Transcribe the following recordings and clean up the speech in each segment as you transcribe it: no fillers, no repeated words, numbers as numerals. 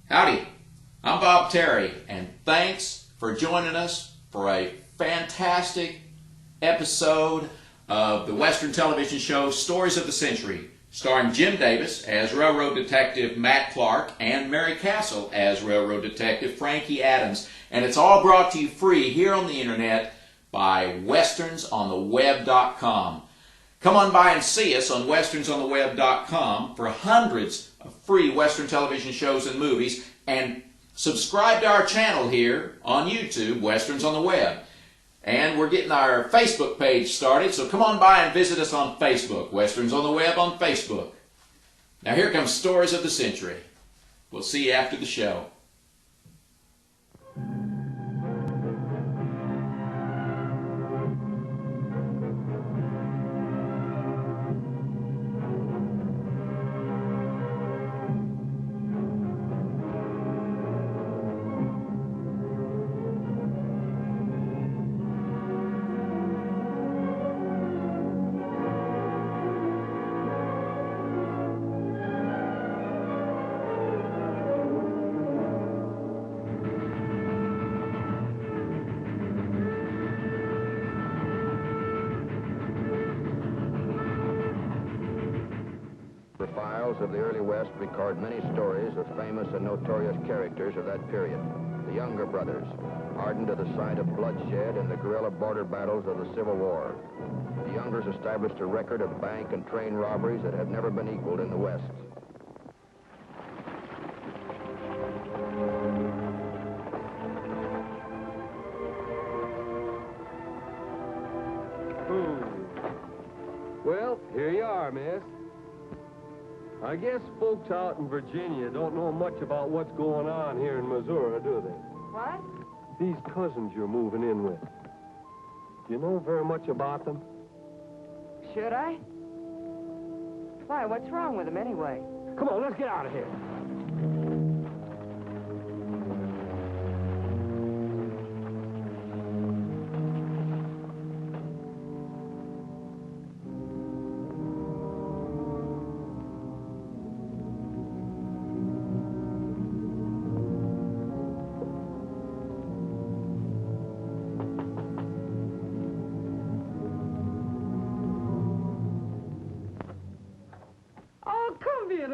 Howdy, I'm Bob Terry, and thanks for joining us for a fantastic episode of the Western television show Stories of the Century, starring Jim Davis as Railroad Detective Matt Clark and Mary Castle as Railroad Detective Frankie Adams. And it's all brought to you free here on the internet by westernsontheweb.com. Come on by and see us on westernsontheweb.com for hundreds of free Western television shows and movies, and subscribe to our channel here on YouTube, Westerns on the Web. And we're getting our Facebook page started, so come on by and visit us on Facebook, Westerns on the Web on Facebook. Now here comes Stories of the Century. We'll see you after the show. The files of the early West record many stories of famous and notorious characters of that period. The Younger brothers, hardened to the sight of bloodshed in the guerrilla border battles of the Civil War. The Youngers established a record of bank and train robberies that have never been equaled in the West. Well, here you are, miss. I guess folks out in Virginia don't know much about what's going on here in Missouri, do they? What? These cousins you're moving in with. Do you know very much about them? Should I? Why, what's wrong with them anyway? Come on, let's get out of here.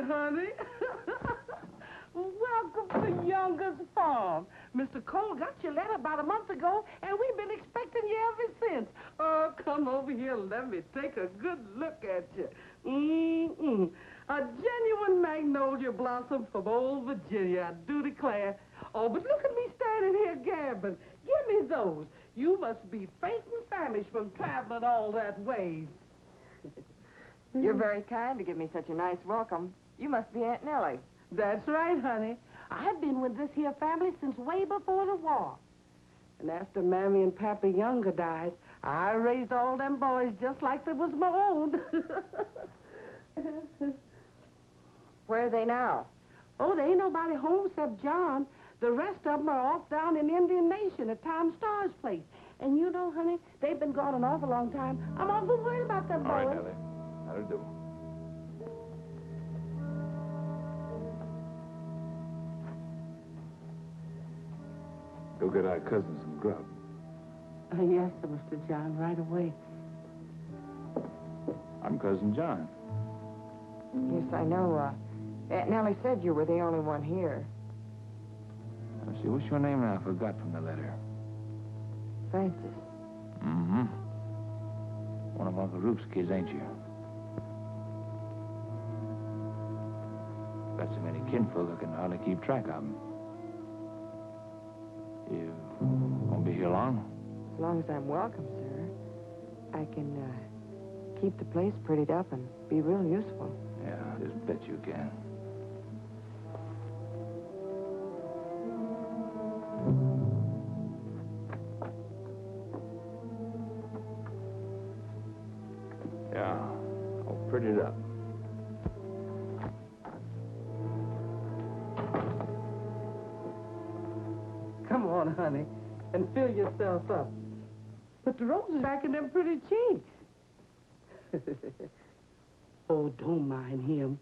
Honey. Welcome to Younger's Farm. Mr. Cole got your letter about a month ago, and we've been expecting you ever since. Oh, come over here and let me take a good look at you. A genuine magnolia blossom from old Virginia, I do declare. Oh, but look at me standing here gabbing. Give me those. You must be faint and famished from traveling all that way. You're very kind to give me such a nice welcome. You must be Aunt Nellie. That's right, honey. I've been with this here family since way before the war. And after Mammy and Pappy Younger died, I raised all them boys just like they was my own. Where are they now? Oh, there ain't nobody home except John. The rest of them are off down in Indian Nation at Tom Starr's place. And you know, honey, they've been gone an awful long time. I'm awful worried about them boys. All right, Nellie. That'll do. Go get our cousin some grub. Yes, sir, Mr. John, right away. I'm Cousin John. Yes, I know. Aunt Nellie said you were the only one here. Let's see, what's your name now? I forgot from the letter. Francis. Mm-hmm. One of Uncle Rupe's kids, ain't you? Got so many kinfolk, I can hardly keep track of them. You won't be here long? As long as I'm welcome, sir. I can keep the place prettied up and be real useful. Yeah, I just bet you can. Yeah, I'll pretty it up. Come on, honey, and fill yourself up. But the roses back in them pretty cheeks. Oh, don't mind him.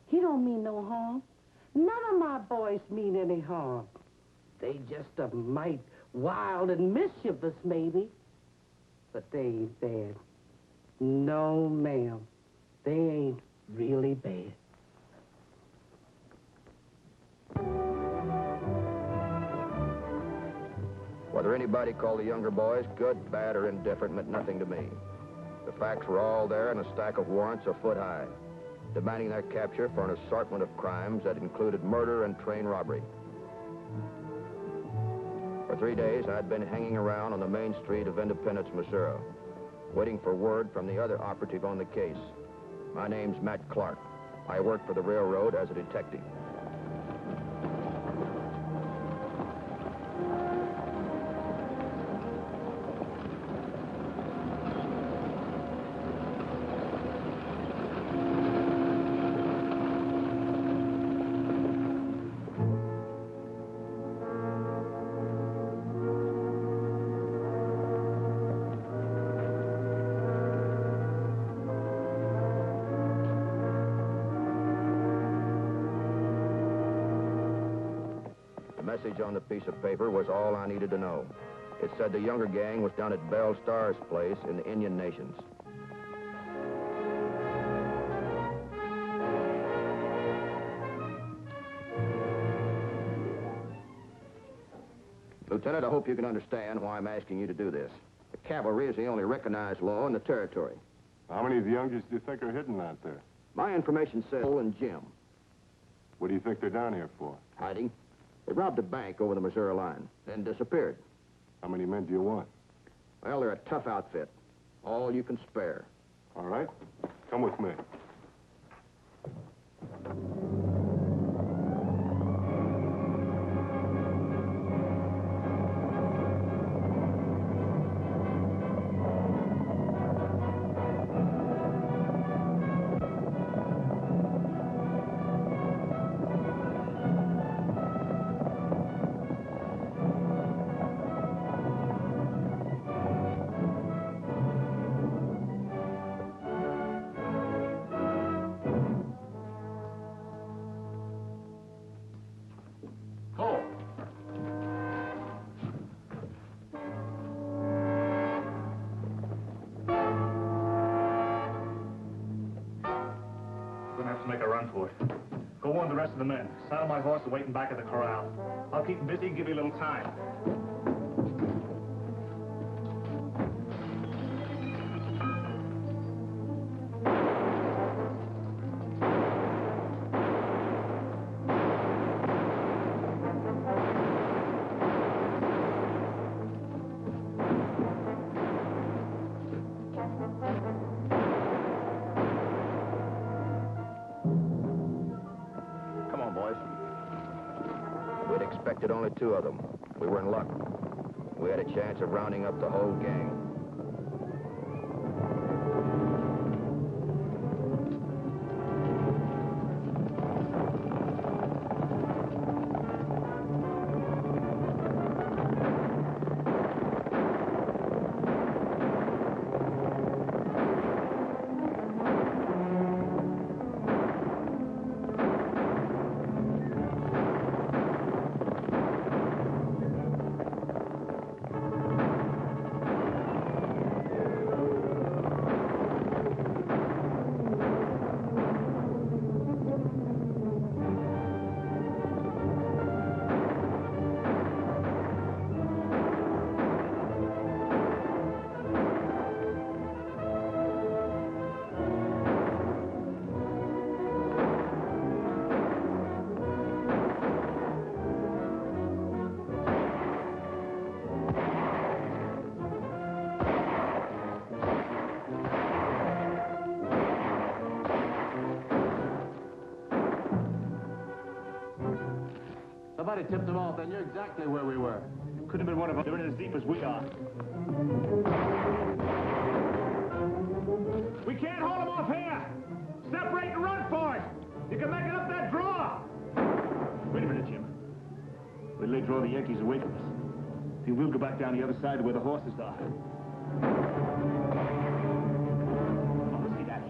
He don't mean no harm. None of my boys boys mean any harm. They just a mite wild and mischievous, maybe. But they ain't bad. No, ma'am. They ain't really bad. Whether anybody called the younger boys good, bad, or indifferent meant nothing to me. The facts were all there in a stack of warrants a foot high, demanding their capture for an assortment of crimes that included murder and train robbery. For 3 days, I'd been hanging around on the main street of Independence, Missouri, waiting for word from the other operative on the case. My name's Matt Clark. I work for the railroad as a detective. The message on the piece of paper was all I needed to know. It said the younger gang was down at Belle Starr's place in the Indian Nations. Lieutenant, I hope you can understand why I'm asking you to do this. The cavalry is the only recognized law in the territory. How many of the youngsters do you think are hidden out there? My information says Cole and Jim. What do you think they're down here for? Hiding. They robbed a bank over the Missouri line, then disappeared. How many men do you want? Well, they're a tough outfit. All you can spare. All right. Come with me. Make a run for it. Go warn the rest of the men. Saddle my horse and wait in back of the corral. I'll keep him busy and give you a little time. We'd expected only 2 of them. We were in luck. We had a chance of rounding up the whole gang. Somebody tipped them off. They knew exactly where we were. Could have been one of them. They're in as deep as we are. We can't hold them off here. Separate and run for it. You can make it up that draw. Wait a minute, Jim. Wait till they draw the Yankees away from us. Then we'll go back down the other side to where the horses are. Oh, let's see that.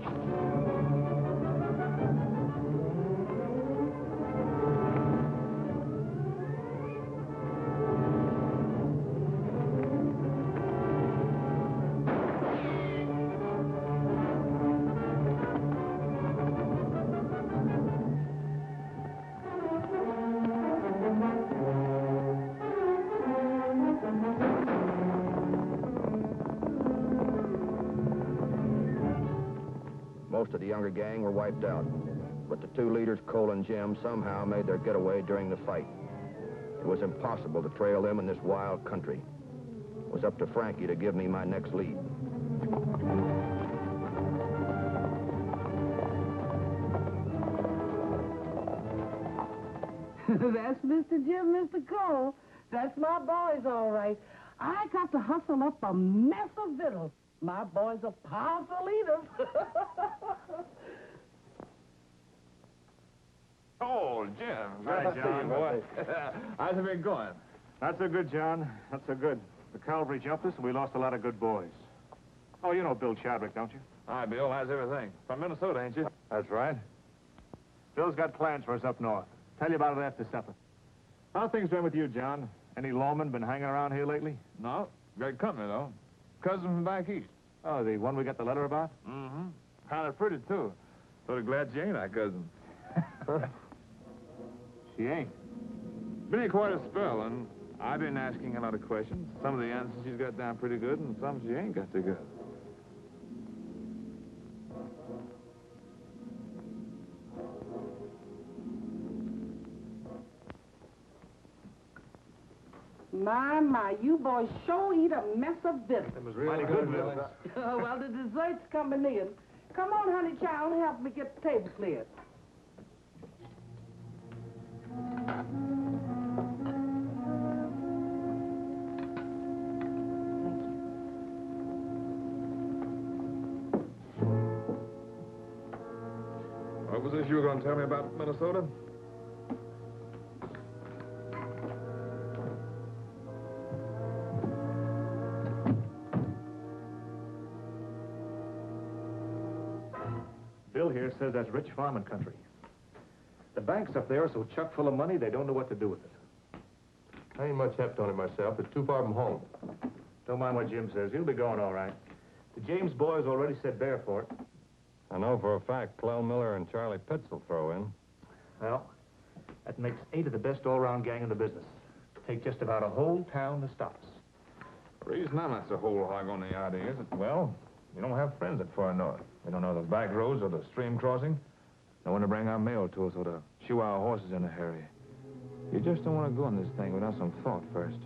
Most of the younger gang were wiped out. But the two leaders, Cole and Jim, somehow made their getaway during the fight. It was impossible to trail them in this wild country. It was up to Frankie to give me my next lead. That's Mr. Jim, Mr. Cole. That's my boys, all right. I got to hustle up a mess of victuals. My boys are powerful eaters. Oh, Jim. Hi, John. Boy. How's it been going? Not so good, John. Not so good. The cavalry jumped us, and we lost a lot of good boys. Oh, you know Bill Chadwick, don't you? Hi, Bill. How's everything? From Minnesota, ain't you? That's right. Bill's got plans for us up north. Tell you about it after supper. How things been with you, John? Any lawmen been hanging around here lately? No. Great company, though. Cousin from back east. Oh, the one we got the letter about? Mm-hmm. Kind of pretty, too. Sort of glad she ain't our cousin. She ain't. Been here quite a spell, and I've been asking a lot of questions. Some of the answers she's got down pretty good, and some she ain't got too good. My, you boys sure eat a mess of victuals. It was really good, Bill. Well, the dessert's coming in. Come on, honey child, help me get the table cleared. What was this you were going to tell me about Minnesota? Bill here says that's rich farming country. The banks up there are so chock full of money, they don't know what to do with it. I ain't much heft on it myself. It's too far from home. Don't mind what Jim says. He'll be going all right. The James boys already said bear for it. I know for a fact Clell Miller and Charlie Pitts will throw in. Well, that makes 8 of the best all-round gang in the business. Take just about a whole town to stop us. The reason I'm not so whole hog on the idea is that, well, you don't have friends that far north. We don't know the back roads or the stream crossing. No one to bring our mail to us or to shoe our horses in a hurry. You just don't want to go on this thing without some thought first.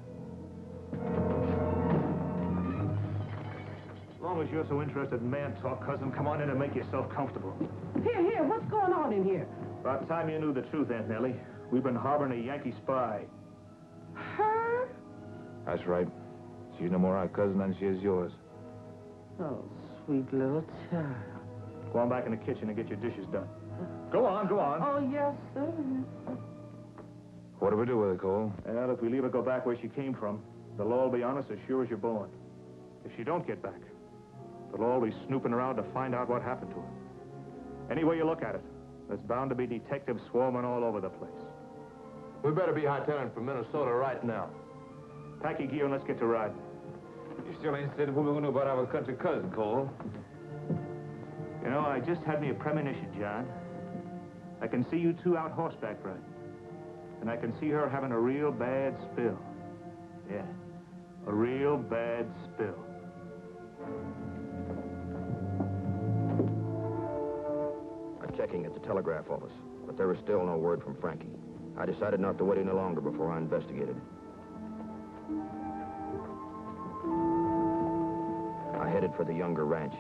As long as you're so interested in man talk, cousin, come on in and make yourself comfortable. Here, what's going on in here? About time you knew the truth, Aunt Nellie. We've been harboring a Yankee spy. Her? That's right. She's no more our cousin than she is yours. Oh, sweet little child. Go on back in the kitchen and get your dishes done. Go on, go on. Oh, yes, sir. What do we do with her, Cole? Well, if we leave her go back where she came from, they'll all be on us as sure as you're born. If she don't get back, they'll all be snooping around to find out what happened to her. Any way you look at it, there's bound to be detectives swarming all over the place. We better be hightailin' from Minnesota right now. Pack your gear and let's get to riding. You still ain't said what we're going to do about our country cousin, Cole. You know, I just had me a premonition, John. I can see you two out horseback riding. And I can see her having a real bad spill. Yeah, a real bad spill. I'm checking at the telegraph office, but there was still no word from Frankie. I decided not to wait any longer before I investigated. I headed for the Younger ranch.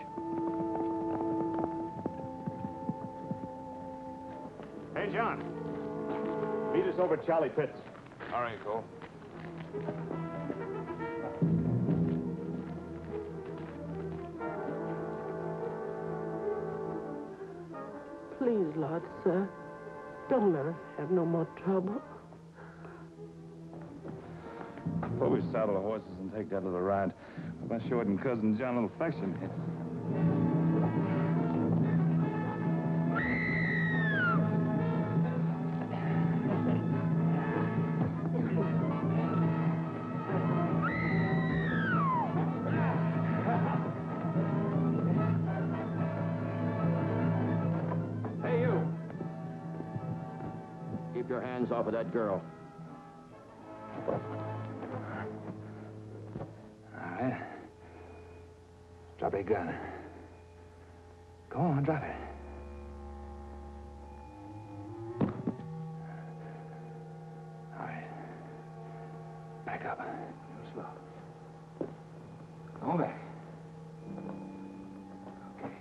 Hey, John. Meet us over at Charlie Pitts. All right, Cole. Please, Lord, sir, don't let us have no more trouble. Before we saddle the horses and take that little ride, I'm going to show it and cousin John a little affection here. Hey, you! Keep your hands off of that girl. All right. Drop your gun. Go on, drop it. up. Go slow. Go back. Okay.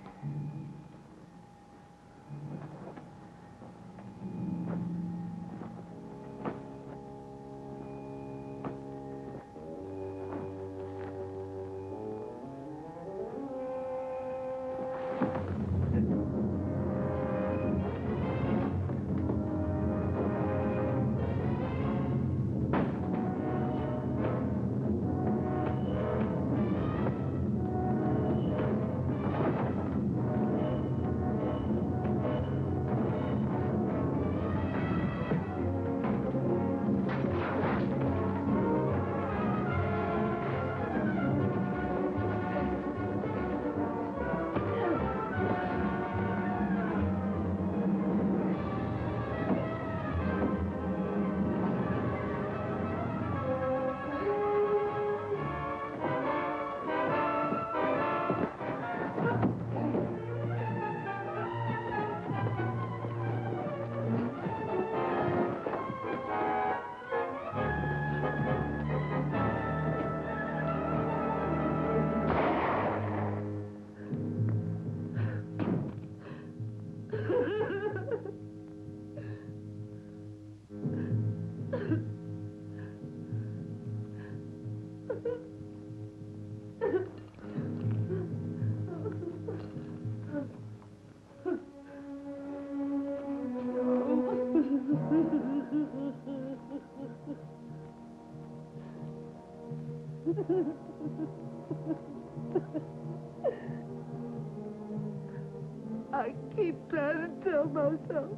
I keep trying to tell myself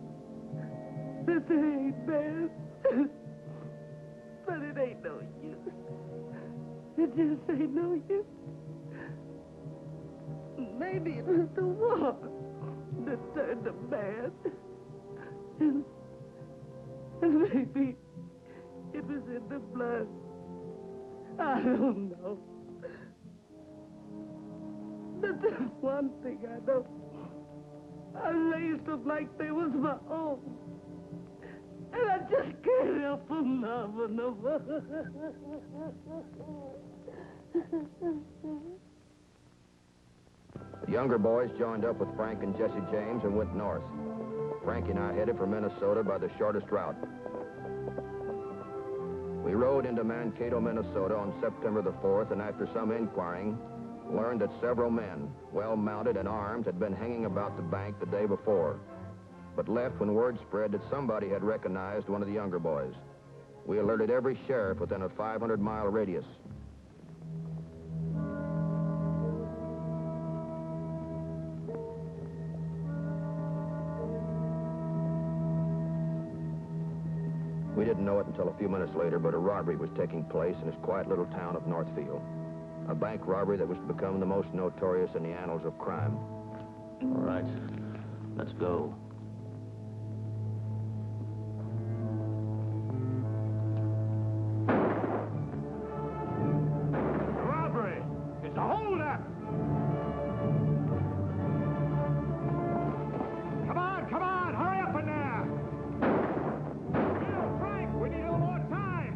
that they ain't bad. But it ain't no use. It just ain't no use. Maybe it was the war that turned them bad. And maybe it was in the blood. I don't know. But there's one thing I know. I raised them like they was my own. And I just can't help from loving them. The younger boys joined up with Frank and Jesse James and went north. Frankie and I headed for Minnesota by the shortest route. We rode into Mankato, Minnesota on September the 4th, and after some inquiring, learned that several men, well-mounted and armed, had been hanging about the bank the day before, but left when word spread that somebody had recognized one of the younger boys. We alerted every sheriff within a 500-mile radius. We didn't know it until a few minutes later, but a robbery was taking place in this quiet little town of Northfield. A bank robbery that was to become the most notorious in the annals of crime. All right, let's go. Robbery! It's a holdup! Come on, hurry up in there! Bill, Frank, we need a little more time!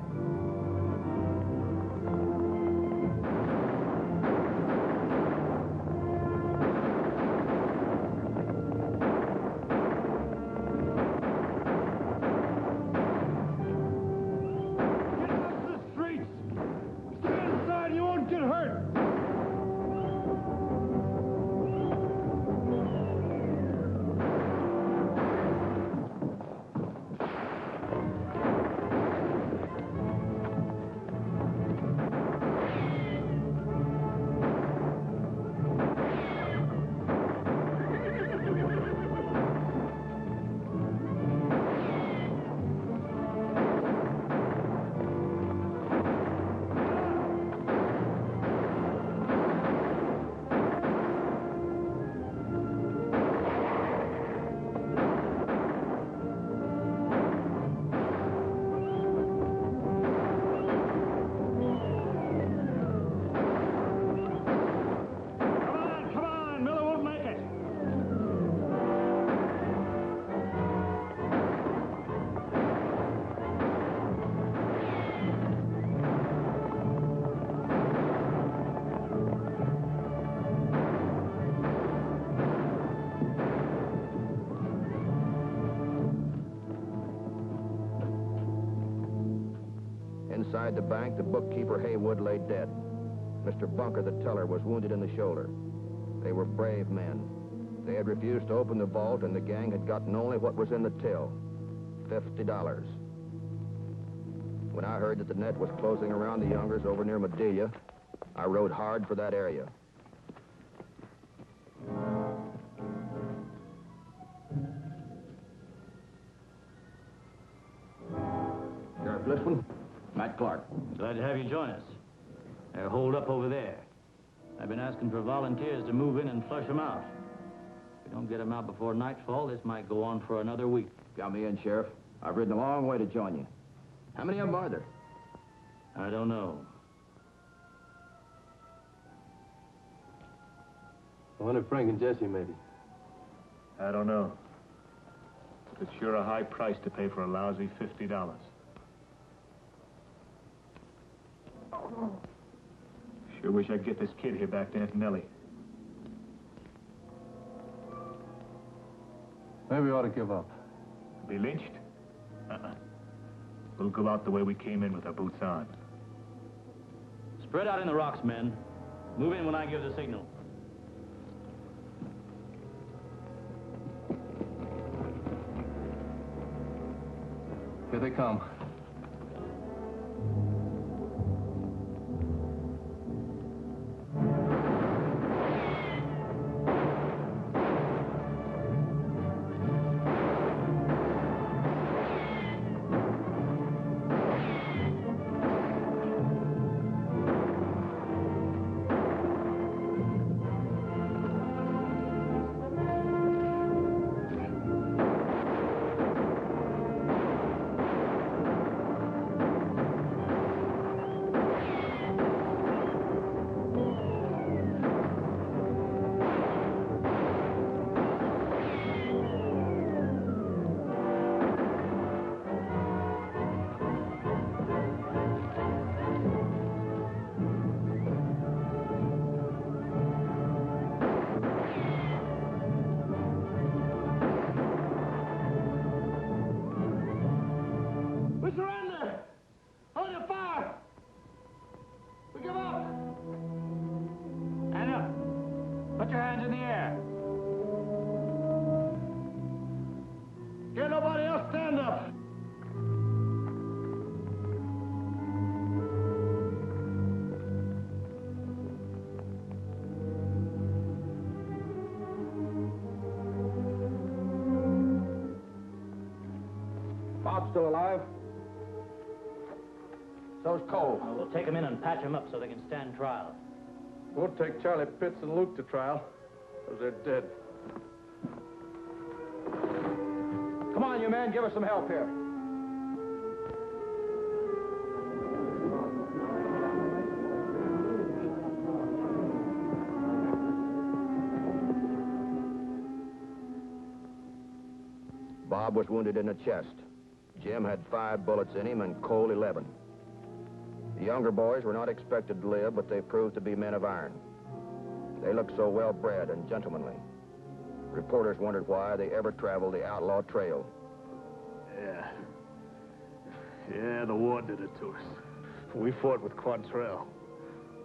Inside the bank, the bookkeeper Haywood lay dead. Mr. Bunker, the teller, was wounded in the shoulder. They were brave men. They had refused to open the vault, and the gang had gotten only what was in the till, $50. When I heard that the net was closing around the Youngers over near Madelia, I rode hard for that area. Sheriff Listman, Matt Clark. Glad to have you join us. They're holed up over there. I've been asking for volunteers to move in and flush them out. If we don't get them out before nightfall, this might go on for another week. Got me in, Sheriff. I've ridden a long way to join you. How many of them are there? I don't know. I wonder if Frank and Jesse made it. I don't know. It's sure a high price to pay for a lousy $50. Sure wish I'd get this kid here back to Aunt Nellie. Maybe we ought to give up. Be lynched? We'll go out the way we came in with our boots on. Spread out in the rocks, men. Move in when I give the signal. Here they come. Put your hands in the air. Get nobody else stand up. Bob's still alive? So's Cole. We'll take them in and patch them up so they can stand trial. We'll take Charlie Pitts and Luke to trial, because they're dead. Come on, you men, give us some help here. Bob was wounded in the chest. Jim had 5 bullets in him and Cole 11. The younger boys were not expected to live, but they proved to be men of iron. They looked so well-bred and gentlemanly. Reporters wondered why they ever traveled the outlaw trail. Yeah, the war did it to us. We fought with Quantrell.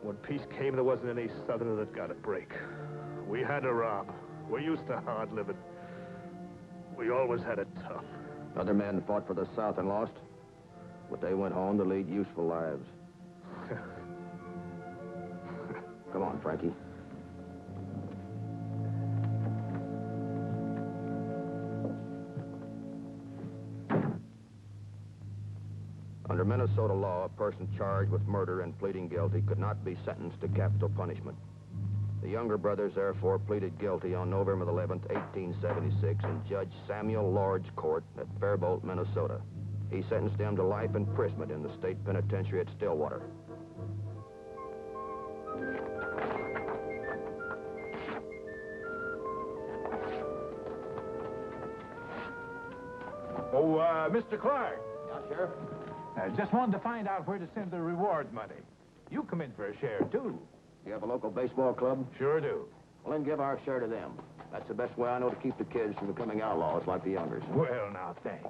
When peace came, there wasn't any Southerner that got a break. We had to rob. We're used to hard living. We always had it tough. Other men fought for the South and lost, but they went home to lead useful lives. Come on, Frankie. Under Minnesota law, a person charged with murder and pleading guilty could not be sentenced to capital punishment. The younger brothers, therefore, pleaded guilty on November 11th, 1876, in Judge Samuel Lord's court at Faribault, Minnesota. He sentenced them to life imprisonment in the state penitentiary at Stillwater. Mr. Clark. Yeah, Sheriff? Just wanted to find out where to send the reward money. You come in for a share, too. You have a local baseball club? Sure do. Well, then give our share to them. That's the best way I know to keep the kids from becoming outlaws like the youngers. Well, now, thanks.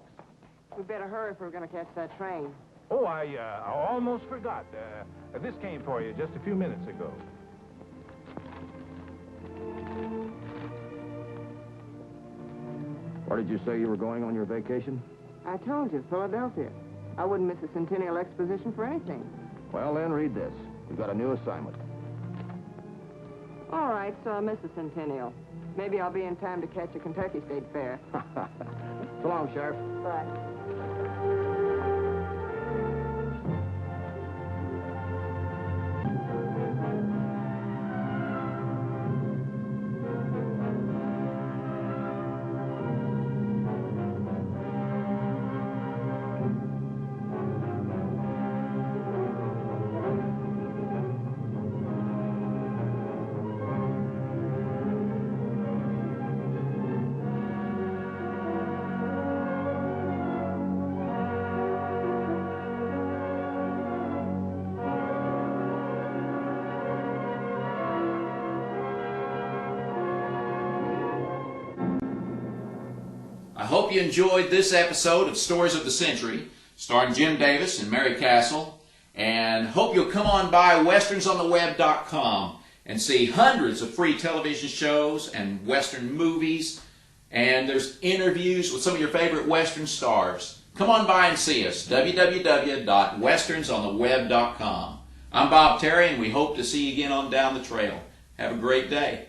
We better hurry if we're going to catch that train. Oh, I almost forgot. This came for you just a few minutes ago. Where did you say you were going on your vacation? I told you, Philadelphia. I wouldn't miss a Centennial Exposition for anything. Well, then, read this. We've got a new assignment. All right, so I miss a Centennial. Maybe I'll be in time to catch a Kentucky State Fair. So long, Sheriff. Bye. I hope you enjoyed this episode of Stories of the Century, starring Jim Davis and Mary Castle, and hope you'll come on by westernsontheweb.com and see hundreds of free television shows and Western movies, and there's interviews with some of your favorite Western stars. Come on by and see us, www.westernsontheweb.com. I'm Bob Terry, and we hope to see you again on Down the Trail. Have a great day.